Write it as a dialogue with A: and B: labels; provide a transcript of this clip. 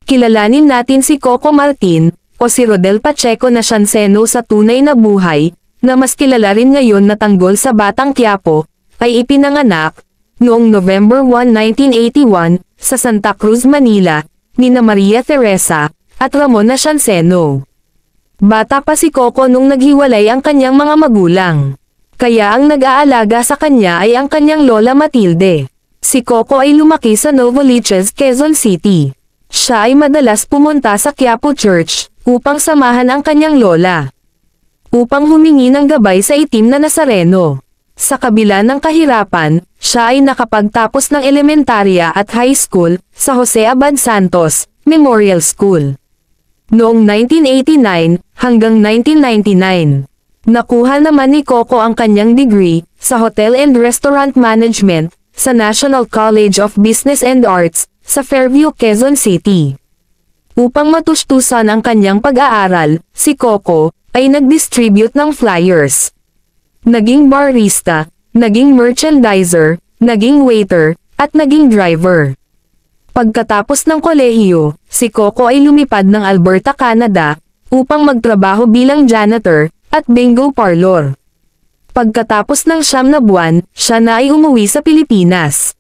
A: Kilalanin natin si Coco Martin, o si Rodel Pacheco na Sianceno sa tunay na buhay, na mas kilala rin ngayon na tanggol sa Batang Quiapo, ay ipinanganak, noong November 1, 1981, sa Santa Cruz, Manila, nina Maria Teresa, at Ramon na Sianceno. Bata pa si Coco nung naghiwalay ang kanyang mga magulang. Kaya ang nag-aalaga sa kanya ay ang kanyang lola Matilde. Si Coco ay lumaki sa Novaliches, Quezon City. Siya ay madalas pumunta sa Quiapo Church, upang samahan ang kanyang lola. Upang humingi ng gabay sa itim na Nazareno. Sa kabila ng kahirapan, siya ay nakapagtapos ng elementarya at high school, sa Jose Abad Santos Memorial School. Noong 1989, hanggang 1999. Nakuha naman ni Coco ang kanyang degree, sa Hotel and Restaurant Management, sa National College of Business and Arts, sa Fairview, Quezon City. Upang matustusan ang kanyang pag-aaral, si Coco, ay nag-distribute ng flyers. Naging barista, naging merchandiser, naging waiter, at naging driver. Pagkatapos ng kolehiyo, si Coco ay lumipad ng Alberta, Canada, upang magtrabaho bilang janitor, at bingo parlor. Pagkatapos ng 9 na buwan, siya na ay umuwi sa Pilipinas.